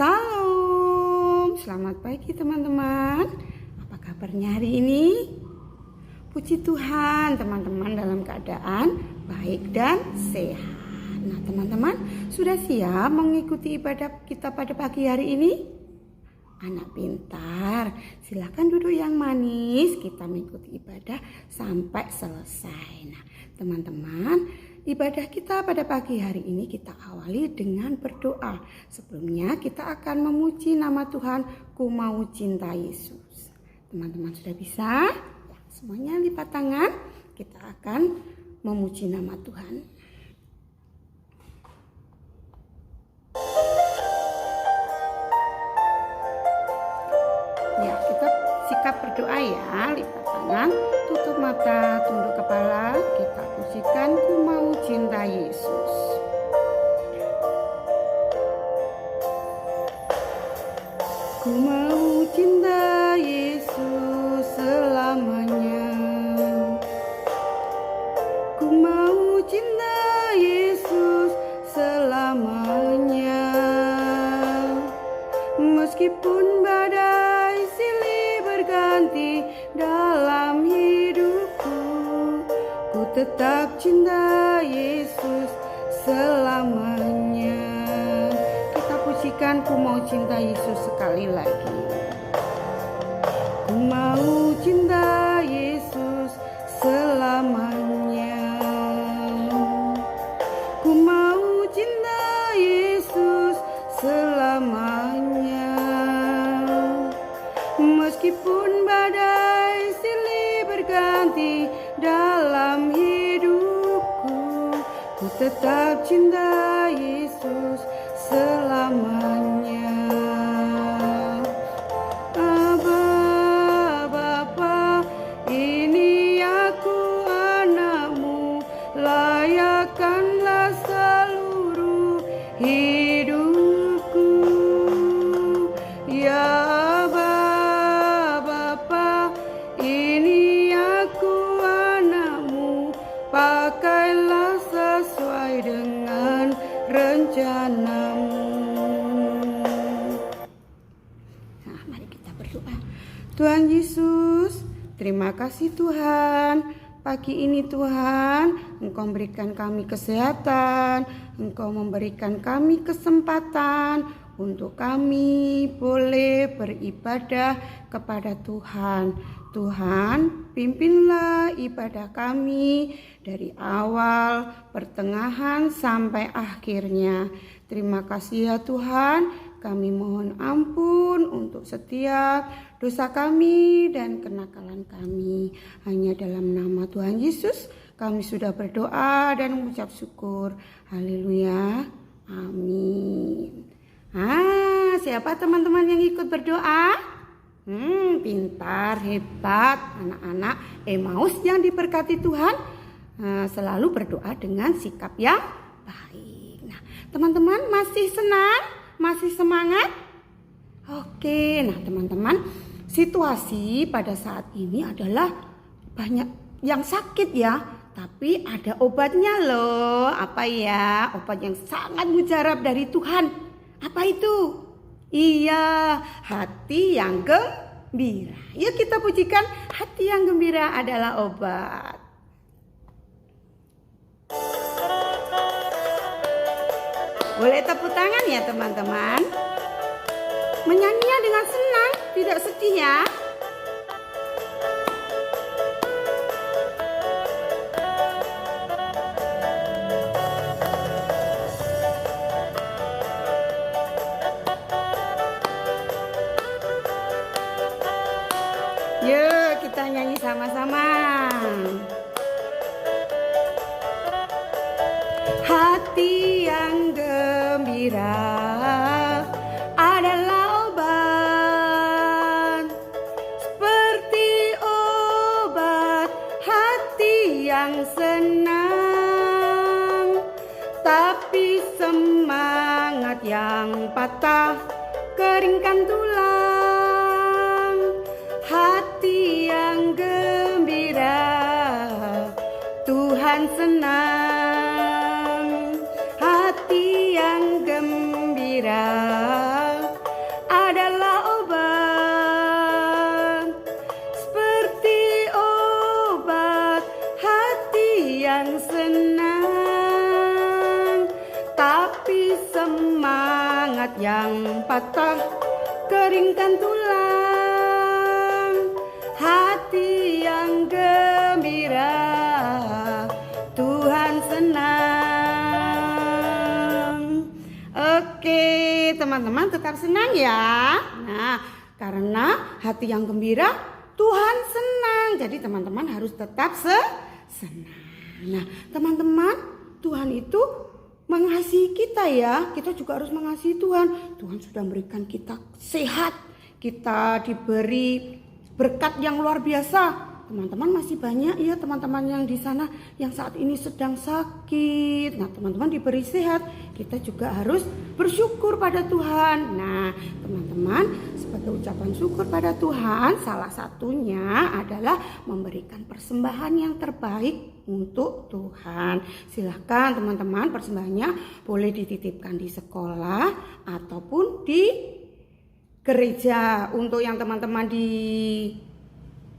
Salam, selamat pagi teman-teman. Apa kabarnya hari ini? Puji Tuhan, teman-teman dalam keadaan baik dan sehat. Nah, teman-teman sudah siap mengikuti ibadah kita pada pagi hari ini? Anak pintar, silakan duduk yang manis. Kita mengikuti ibadah sampai selesai. Nah, teman-teman, ibadah kita pada pagi hari ini kita awali dengan berdoa. Sebelumnya kita akan memuji nama Tuhan, ku mau cinta Yesus. Teman-teman sudah bisa? Ya, semuanya lipat tangan. Kita akan memuji nama Tuhan. Ya, kita sikap berdoa ya, lipat tangan, tutup mata, tunduk kepala, kita pujikan ku mau cinta Yesus. Ku mau cinta Yesus selamanya. Ku mau cinta Yesus selamanya. Meskipun badai silih berganti dalam hidupku, ku tetap cinta Yesus selamanya. Kita pujikan ku mau cinta Yesus sekali lagi. Ku mau cinta Yesus selamanya. Ku mau cinta Yesus selamanya. Meskipun badai silih berganti dalam hidupku, ku tetap cinta Yesus selamanya. Aba, Bapa, ini aku anakmu, layakkanlah seluruh hidupku. Ya Aba, Bapa, ini aku anakmu, pakailah sesuai dengan rencanamu. Nah, mari kita berdoa. Tuhan Yesus, terima kasih Tuhan. Pagi ini Tuhan, Engkau memberikan kami kesehatan, Engkau memberikan kami kesempatan untuk kami boleh beribadah kepada Tuhan. Tuhan, pimpinlah ibadah kami dari awal, pertengahan, sampai akhirnya. Terima kasih ya Tuhan. Kami mohon ampun untuk setiap dosa kami dan kenakalan kami. Hanya dalam nama Tuhan Yesus kami sudah berdoa dan mengucap syukur. Haleluya. Amin. Siapa teman-teman yang ikut berdoa? Pintar, hebat, anak-anak Emmaus yang diberkati Tuhan. Selalu berdoa dengan sikap yang baik. Nah, teman-teman masih senang? Masih semangat? Oke, nah teman-teman, situasi pada saat ini adalah banyak yang sakit ya, tapi ada obatnya loh. Apa ya? Obat yang sangat mujarab dari Tuhan. Apa itu? Iya, hati yang gembira. Yuk kita pujikan, hati yang gembira adalah obat. Boleh tepuk tangan ya teman-teman. Menyanyinya dengan senang, tidak sedih ya. Yuk kita nyanyi sama-sama. Hati yang gembira adalah obat, seperti obat hati yang senang. Tapi semangat yang patah keringkan tulang. Hati yang gembira Tuhan senang. Hati yang gembira yang senang, tapi semangat yang patah keringkan tulang. Hati yang gembira, Tuhan senang. Oke, teman-teman tetap senang ya. Nah, karena hati yang gembira, Tuhan senang. Jadi teman-teman harus tetap senang. Nah, teman-teman, Tuhan itu mengasihi kita ya. Kita juga harus mengasihi Tuhan. Tuhan sudah memberikan kita sehat. Kita diberi berkat yang luar biasa. Teman-teman masih banyak ya teman-teman yang di sana yang saat ini sedang sakit. Nah, teman-teman diberi sehat, kita juga harus bersyukur pada Tuhan. Nah, teman-teman, sebagai ucapan syukur pada Tuhan, salah satunya adalah memberikan persembahan yang terbaik untuk Tuhan. Silahkan teman-teman, persembahannya boleh dititipkan di sekolah ataupun di gereja. Untuk yang teman-teman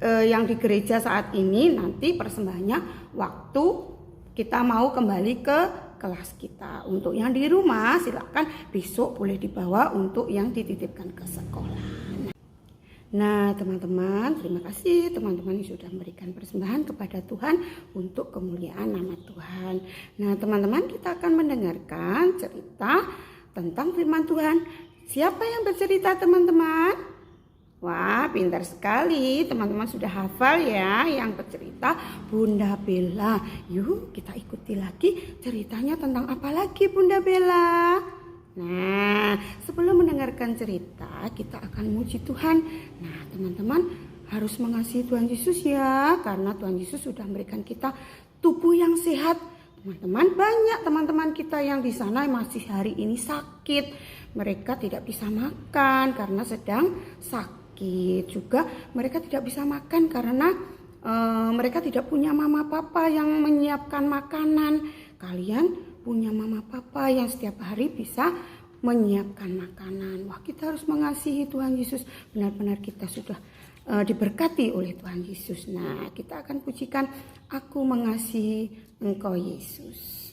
yang di gereja saat ini, nanti persembahannya waktu kita mau kembali ke kelas kita. Untuk yang di rumah silakan besok boleh dibawa untuk yang dititipkan ke sekolah. Nah teman-teman, terima kasih teman-teman yang sudah memberikan persembahan kepada Tuhan untuk kemuliaan nama Tuhan. Nah teman-teman, kita akan mendengarkan cerita tentang firman Tuhan. Siapa yang bercerita teman-teman? Wah, pintar sekali. Teman-teman sudah hafal ya. Yang bercerita Bunda Bella. Yuk kita ikuti lagi ceritanya tentang apa lagi Bunda Bella. Nah, sebelum mendengarkan cerita, kita akan muji Tuhan. Nah, teman-teman harus mengasihi Tuhan Yesus ya. Karena Tuhan Yesus sudah memberikan kita tubuh yang sehat. Teman-teman, banyak teman-teman kita yang di sana masih hari ini sakit. Mereka tidak bisa makan karena sedang sakit. Juga mereka tidak bisa makan karena mereka tidak punya mama papa yang menyiapkan makanan. Kalian punya mama papa yang setiap hari bisa menyiapkan makanan. Wah, kita harus mengasihi Tuhan Yesus. Benar-benar kita sudah diberkati oleh Tuhan Yesus. Nah, kita akan pujikan Aku Mengasihi Engkau Yesus.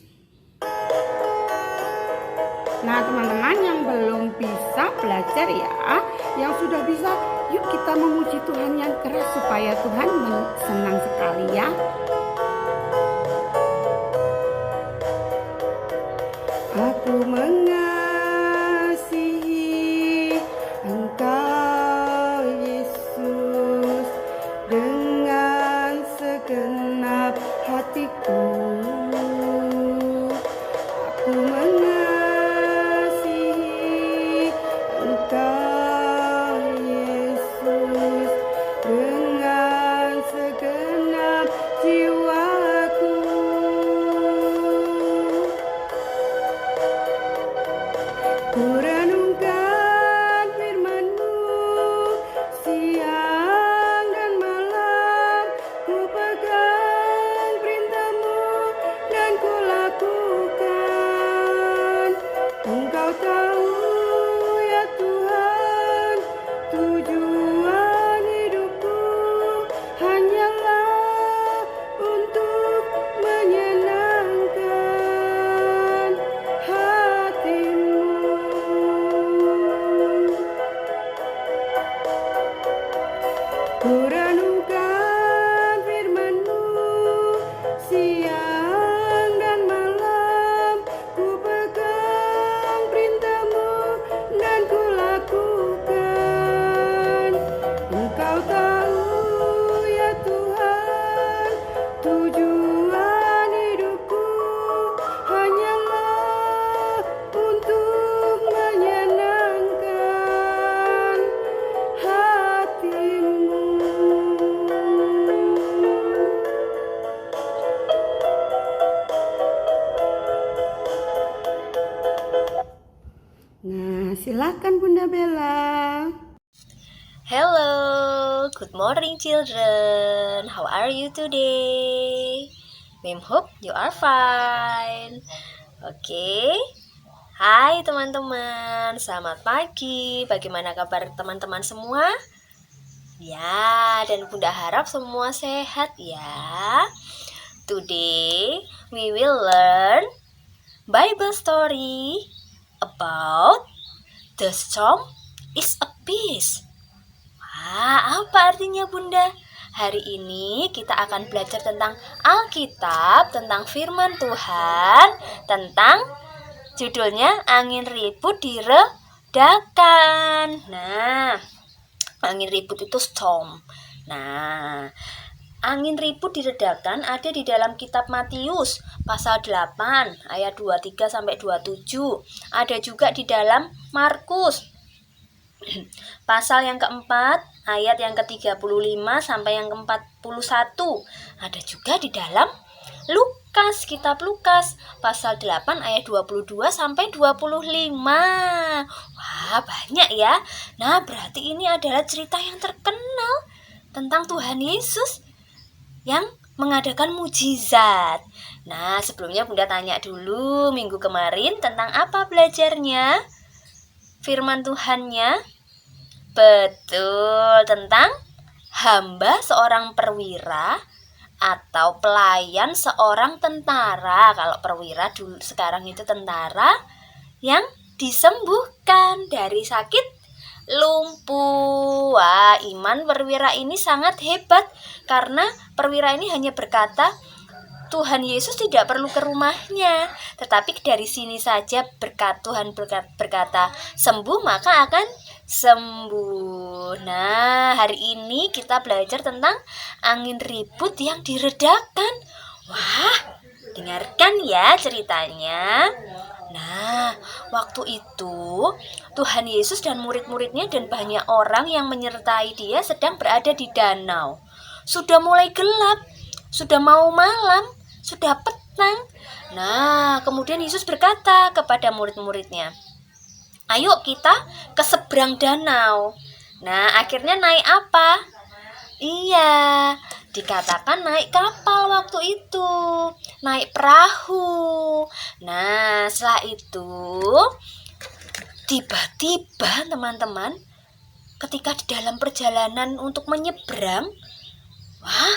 Nah teman-teman yang belum bisa belajar ya, yang sudah bisa, yuk kita memuji Tuhan yang keras supaya Tuhan senang sekali ya. Aku mengasihi Engkau Yesus dengan segenap hatiku. Aku mengasihi Engkau Yesus dengan segenap jiwaku. Ku renungkan firman-Mu siang dan malam, ku pegang perintah-Mu dan ku lakukan. Engkau tahu ya Tuhan, tujuan hidupku hanyalah untuk menyenangkan hati-Mu. Ku renungkan firman-Mu siang dan malam, ku pegang perintah-Mu dan ku lakukan. Engkau tahu ya Tuhan, tujuan hidupku hanyalah untuk menyenangkan hati-Mu. Nah, silakan Bunda Bella. Hello, good morning children. How are you today? Mim hope you are fine. Oke. Hai teman-teman, selamat pagi. Bagaimana kabar teman-teman semua? Ya, dan Bunda harap semua sehat ya. Today we will learn Bible story about the storm is a peace. Wah, apa artinya Bunda? Hari ini kita akan belajar tentang Alkitab, tentang firman Tuhan, tentang judulnya angin ribut diredakan. Nah, angin ribut itu storm. Nah, angin ribut diredakan ada di dalam kitab Matius pasal 8 ayat 23 sampai 27. Ada juga di dalam Markus pasal yang keempat ayat yang ke-35 sampai yang ke-41. Ada juga di dalam Lukas, kitab Lukas pasal 8 ayat 22 sampai 25. Wah, banyak ya. Nah, berarti ini adalah cerita yang terkenal tentang Tuhan Yesus yang mengadakan mujizat. Nah, sebelumnya Bunda tanya dulu minggu kemarin tentang apa belajarnya? Firman Tuhannya? Betul, tentang hamba seorang perwira atau pelayan seorang tentara. Kalau perwira dulu, sekarang itu tentara yang disembuhkan dari sakit lumpuh. Wah, iman perwira ini sangat hebat karena perwira ini hanya berkata Tuhan Yesus tidak perlu ke rumahnya, tetapi dari sini saja berkat Tuhan berkata sembuh maka akan sembuh. Nah, hari ini kita belajar tentang angin ribut yang diredakan. Wah, dengarkan ya ceritanya. Nah, waktu itu Tuhan Yesus dan murid-muridnya dan banyak orang yang menyertai dia sedang berada di danau. Sudah mulai gelap, sudah mau malam, sudah petang. Nah, kemudian Yesus berkata kepada murid-muridnya, "Ayo kita ke seberang danau." Nah, akhirnya naik apa? Iya, dikatakan naik kapal waktu itu, naik perahu. Nah, setelah itu tiba-tiba teman-teman, ketika di dalam perjalanan untuk menyeberang, wah,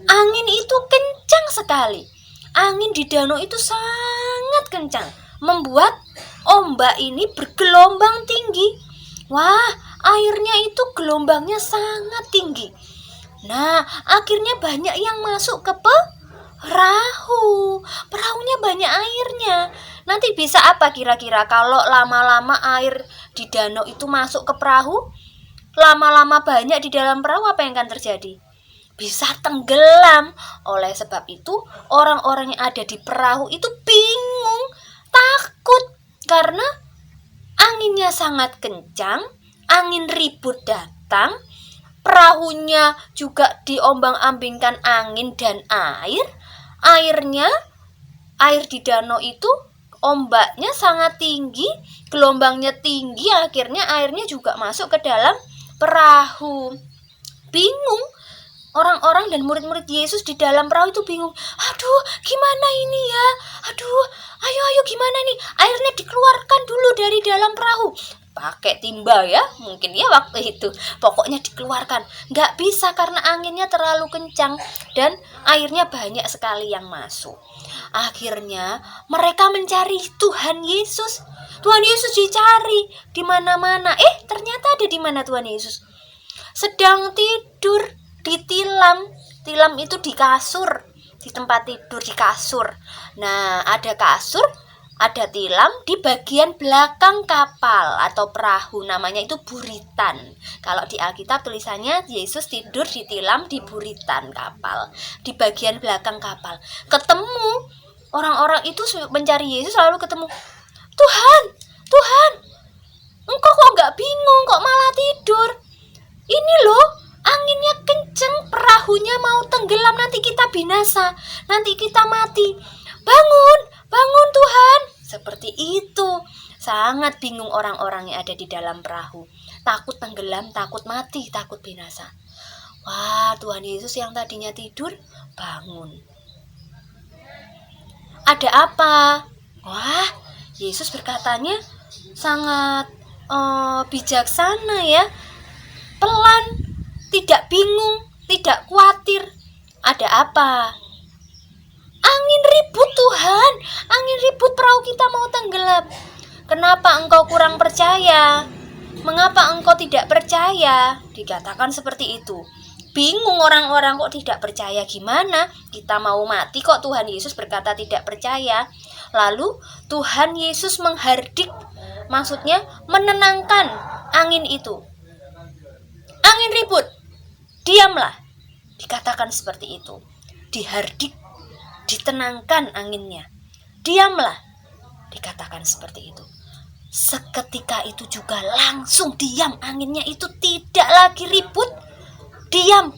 angin itu kencang sekali. Angin di danau itu sangat kencang, membuat ombak ini bergelombang tinggi. Wah, airnya itu gelombangnya sangat tinggi. Nah, akhirnya banyak yang masuk ke perahu. Perahunya banyak airnya. Nanti bisa apa kira-kira kalau lama-lama air di danau itu masuk ke perahu? Lama-lama banyak di dalam perahu, apa yang akan terjadi? Bisa tenggelam. Oleh sebab itu, orang-orang yang ada di perahu itu bingung, takut karena anginnya sangat kencang, angin ribut datang, perahunya juga diombang-ambingkan angin dan air. Air di danau itu ombaknya sangat tinggi, gelombangnya tinggi, akhirnya airnya juga masuk ke dalam perahu. Bingung. Orang-orang dan murid-murid Yesus di dalam perahu itu bingung. Aduh, gimana ini ya? Aduh, ayo gimana nih? Airnya dikeluarkan dulu dari dalam perahu. Pakai timba ya, mungkin ya waktu itu. Pokoknya dikeluarkan. Nggak bisa karena anginnya terlalu kencang dan airnya banyak sekali yang masuk. Akhirnya mereka mencari Tuhan Yesus. Tuhan Yesus dicari di mana-mana. Ternyata ada di mana Tuhan Yesus? Sedang tidur di tilam. Tilam itu di kasur, di tempat tidur, di kasur. Nah, ada kasur, ada tilam di bagian belakang kapal atau perahu, namanya itu buritan. Kalau di Alkitab tulisannya Yesus tidur di tilam di buritan kapal, di bagian belakang kapal. Ketemu orang-orang itu mencari Yesus, lalu ketemu, Tuhan, engkau kok nggak bingung, kok malah tidur? Ini loh, anginnya kenceng, perahunya mau tenggelam, nanti kita binasa, nanti kita mati. Bangun Tuhan. Seperti itu. Sangat bingung orang-orang yang ada di dalam perahu. Takut tenggelam, takut mati, takut binasa. Wah, Tuhan Yesus yang tadinya tidur, bangun. Ada apa? Wah, Yesus berkatanya sangat bijaksana ya. Pelan, tidak bingung, tidak khawatir. Ada apa? yang gelap. Kenapa engkau kurang percaya? Mengapa engkau tidak percaya? Dikatakan seperti itu. Bingung orang-orang, kok tidak percaya gimana? Kita mau mati kok Tuhan Yesus berkata tidak percaya. Lalu Tuhan Yesus menghardik, maksudnya menenangkan angin itu. Angin ribut, diamlah. Dikatakan seperti itu. Dihardik, ditenangkan anginnya. Diamlah. Dikatakan seperti itu. Seketika itu juga langsung diam, anginnya itu tidak lagi ribut, diam.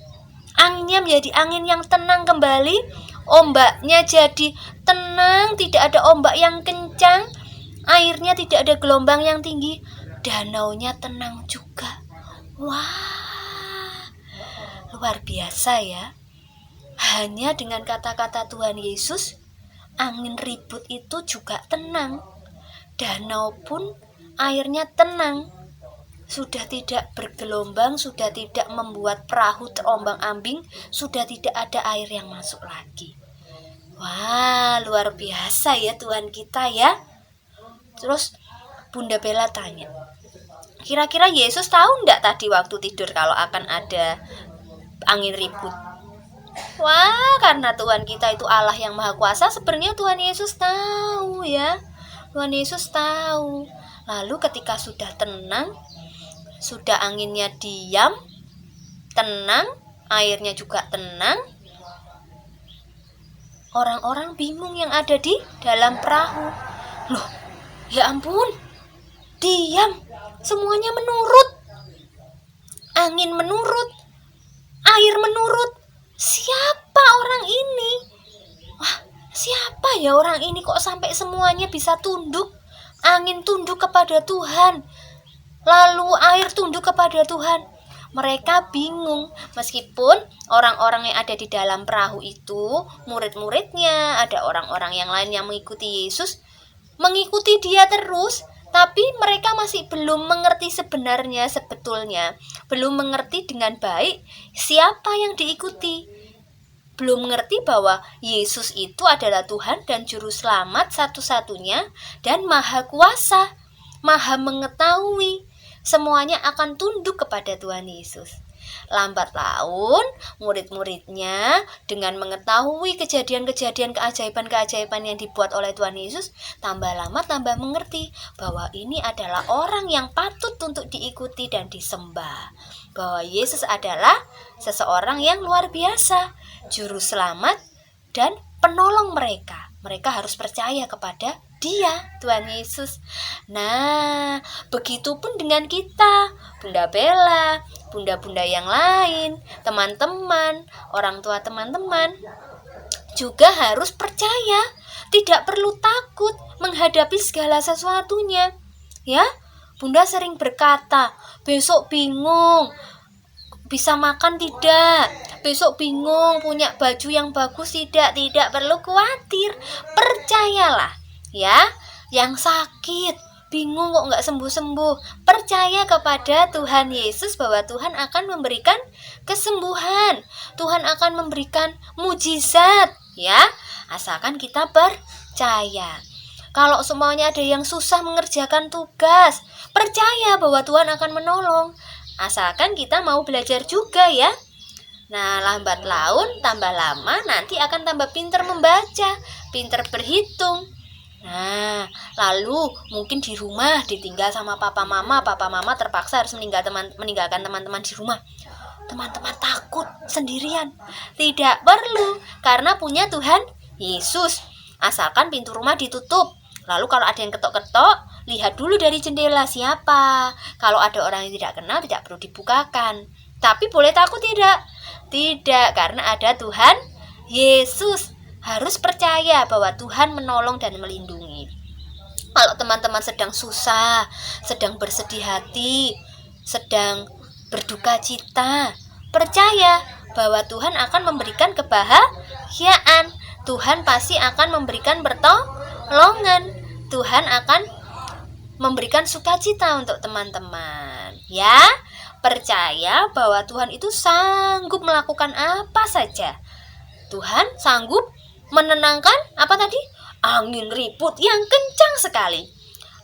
Anginnya menjadi angin yang tenang kembali, ombaknya jadi tenang, tidak ada ombak yang kencang, airnya tidak ada gelombang yang tinggi, danaunya tenang juga. Wah, luar biasa ya. Hanya dengan kata-kata Tuhan Yesus, angin ribut itu juga tenang. Danau pun airnya tenang, sudah tidak bergelombang, sudah tidak membuat perahu terombang-ambing, sudah tidak ada air yang masuk lagi. Wah, luar biasa ya Tuhan kita ya. Terus Bunda Bella tanya, kira-kira Yesus tahu enggak tadi waktu tidur kalau akan ada angin ribut? Wah, karena Tuhan kita itu Allah yang Maha Kuasa, sebenarnya Tuhan Yesus tahu ya. Tuhan Yesus tahu. Lalu ketika sudah tenang, sudah anginnya diam, tenang, airnya juga tenang, orang-orang bingung yang ada di dalam perahu. Loh, ya ampun, diam, semuanya menurut. Angin menurut, air menurut. Siapa orang ini? Wah, siapa ya orang ini kok sampai semuanya bisa tunduk? Angin tunduk kepada Tuhan, lalu air tunduk kepada Tuhan. Mereka bingung, meskipun orang-orang yang ada di dalam perahu itu, murid-muridnya, ada orang-orang yang lain yang mengikuti Yesus, mengikuti dia terus, tapi mereka masih belum mengerti sebetulnya, belum mengerti dengan baik siapa yang diikuti. Belum mengerti bahwa Yesus itu adalah Tuhan dan Juru Selamat satu-satunya dan Maha Kuasa, Maha mengetahui. Semuanya akan tunduk kepada Tuhan Yesus. Lambat laun, murid-muridnya dengan mengetahui kejadian-kejadian keajaiban-keajaiban yang dibuat oleh Tuhan Yesus, tambah lama tambah mengerti bahwa ini adalah orang yang patut untuk diikuti dan disembah. Bahwa Yesus adalah seseorang yang luar biasa, Juru Selamat dan penolong mereka. Mereka harus percaya kepada Dia, Tuhan Yesus. Nah, begitupun dengan kita, Bunda Bella, bunda-bunda yang lain, teman-teman, orang tua teman-teman, juga harus percaya, tidak perlu takut menghadapi segala sesuatunya. Ya, Bunda sering berkata, besok bingung, bisa makan tidak? Besok bingung punya baju yang bagus tidak? Tidak perlu khawatir, percayalah ya. Yang sakit, bingung kok nggak sembuh-sembuh, percaya kepada Tuhan Yesus bahwa Tuhan akan memberikan kesembuhan, Tuhan akan memberikan mujizat ya, asalkan kita percaya. Kalau semuanya ada yang susah mengerjakan tugas, percaya bahwa Tuhan akan menolong, asalkan kita mau belajar juga ya. Nah, lambat laun tambah lama nanti akan tambah pintar membaca, pintar berhitung. Nah, lalu mungkin di rumah ditinggal sama papa mama terpaksa harus meninggalkan teman-teman di rumah. Teman-teman takut sendirian. Tidak perlu, karena punya Tuhan Yesus. Asalkan pintu rumah ditutup. Lalu kalau ada yang ketok-ketok, lihat dulu dari jendela siapa. Kalau ada orang yang tidak kenal, tidak perlu dibukakan. Tapi boleh takut tidak? Tidak, karena ada Tuhan Yesus. Harus percaya bahwa Tuhan menolong dan melindungi. Kalau teman-teman sedang susah, sedang bersedih hati, sedang berduka cita, percaya bahwa Tuhan akan memberikan kebahagiaan. Tuhan pasti akan memberikan pertolongan. Tuhan akan memberikan sukacita untuk teman-teman. Ya, percaya bahwa Tuhan itu sanggup melakukan apa saja. Tuhan sanggup menenangkan apa tadi? Angin ribut yang kencang sekali.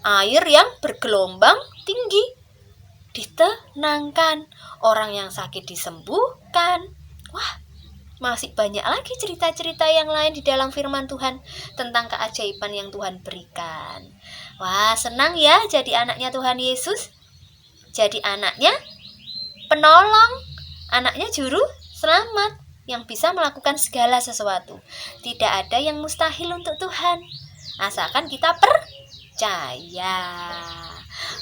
Air yang bergelombang tinggi ditenangkan, orang yang sakit disembuhkan. Wah, masih banyak lagi cerita-cerita yang lain di dalam firman Tuhan tentang keajaiban yang Tuhan berikan. Wah, senang ya jadi anaknya Tuhan Yesus. Jadi anaknya penolong, anaknya juru selamat yang bisa melakukan segala sesuatu. Tidak ada yang mustahil untuk Tuhan, asalkan kita percaya.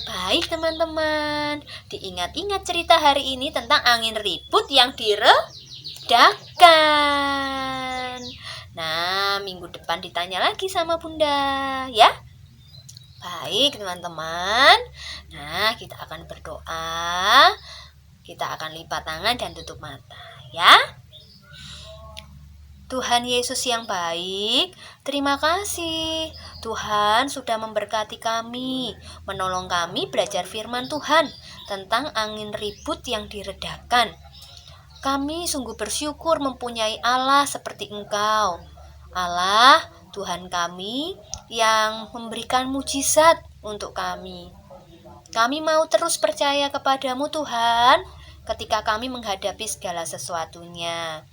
Baik teman-teman, diingat-ingat cerita hari ini tentang angin ribut yang diredakan. Nah, minggu depan ditanya lagi sama Bunda ya. Baik teman-teman. Nah, kita akan berdoa. Kita akan lipat tangan dan tutup mata ya. Tuhan Yesus yang baik, terima kasih. Tuhan sudah memberkati kami, menolong kami belajar firman Tuhan tentang angin ribut yang diredakan. Kami sungguh bersyukur mempunyai Allah seperti Engkau. Allah, Tuhan kami yang memberikan mujizat untuk kami. Kami mau terus percaya kepadamu Tuhan ketika kami menghadapi segala sesuatunya.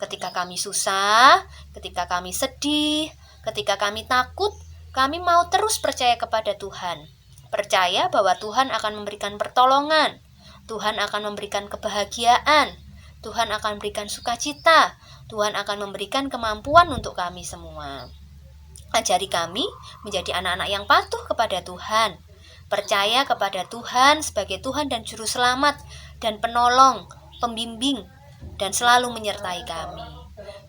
Ketika kami susah, ketika kami sedih, ketika kami takut, kami mau terus percaya kepada Tuhan. Percaya bahwa Tuhan akan memberikan pertolongan, Tuhan akan memberikan kebahagiaan, Tuhan akan memberikan sukacita, Tuhan akan memberikan kemampuan untuk kami semua. Ajari kami menjadi anak-anak yang patuh kepada Tuhan, percaya kepada Tuhan sebagai Tuhan dan Juru Selamat dan penolong, pembimbing, dan selalu menyertai kami.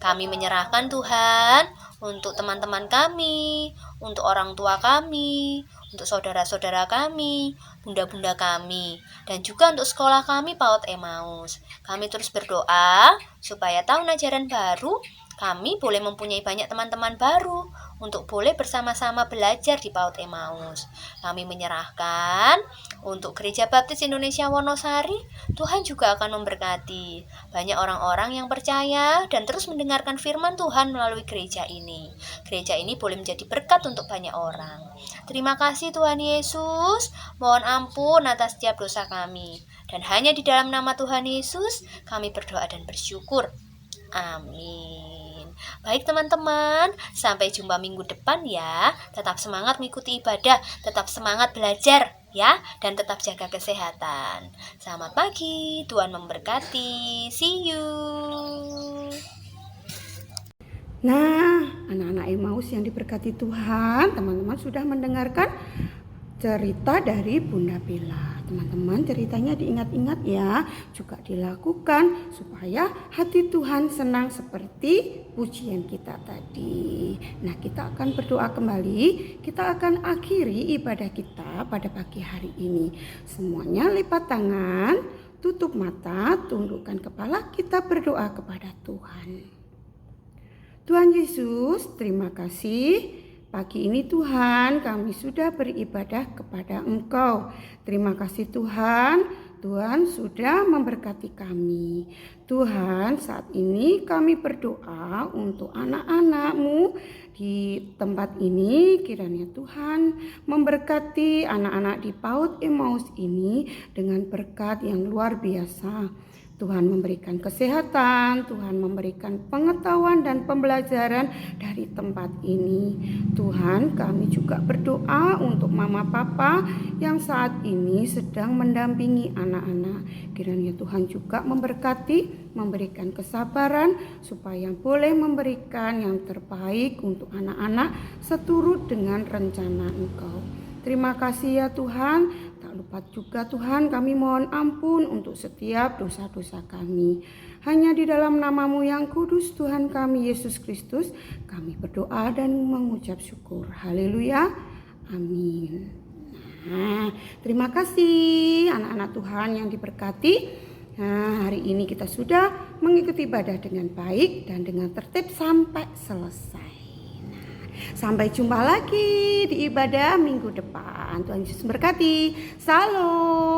Kami menyerahkan Tuhan untuk teman-teman kami, untuk orang tua kami, untuk saudara-saudara kami, bunda-bunda kami, dan juga untuk sekolah kami PAUD Emmaus. Kami terus berdoa supaya tahun ajaran baru kami boleh mempunyai banyak teman-teman baru untuk boleh bersama-sama belajar di PAUD Emmaus. Kami menyerahkan untuk Gereja Baptis Indonesia Wonosari, Tuhan juga akan memberkati banyak orang-orang yang percaya dan terus mendengarkan firman Tuhan melalui gereja ini. Gereja ini boleh menjadi berkat untuk banyak orang. Terima kasih Tuhan Yesus, mohon ampun atas setiap dosa kami. Dan hanya di dalam nama Tuhan Yesus kami berdoa dan bersyukur. Amin. Baik teman-teman, sampai jumpa minggu depan ya. Tetap semangat mengikuti ibadah, tetap semangat belajar ya, dan tetap jaga kesehatan. Selamat pagi, Tuhan memberkati. See you. Nah, anak-anak Emmaus yang diberkati Tuhan, teman-teman sudah mendengarkan cerita dari Bunda Bella. Teman-teman, ceritanya diingat-ingat ya, juga dilakukan supaya hati Tuhan senang seperti pujian kita tadi. Nah, kita akan berdoa kembali. Kita akan akhiri ibadah kita pada pagi hari ini. Semuanya lipat tangan, tutup mata, tundukkan kepala, kita berdoa kepada Tuhan. Tuhan Yesus, terima kasih. Pagi ini Tuhan, kami sudah beribadah kepada Engkau. Terima kasih Tuhan, Tuhan sudah memberkati kami. Tuhan, saat ini kami berdoa untuk anak-anak-Mu di tempat ini. Kiranya Tuhan memberkati anak-anak di PAUD Emmaus ini dengan berkat yang luar biasa. Tuhan memberikan kesehatan, Tuhan memberikan pengetahuan dan pembelajaran dari tempat ini. Tuhan, kami juga berdoa untuk mama papa yang saat ini sedang mendampingi anak-anak. Kiranya Tuhan juga memberkati, memberikan kesabaran supaya boleh memberikan yang terbaik untuk anak-anak seturut dengan rencana Engkau. Terima kasih ya Tuhan. Tak lupa juga Tuhan, kami mohon ampun untuk setiap dosa-dosa kami. Hanya di dalam nama-Mu yang kudus Tuhan kami Yesus Kristus, kami berdoa dan mengucap syukur. Haleluya. Amin. Nah, terima kasih anak-anak Tuhan yang diberkati. Nah, hari ini kita sudah mengikuti ibadah dengan baik dan dengan tertib sampai selesai. Sampai jumpa lagi di ibadah minggu depan. Tuhan Yesus berkati. Salam.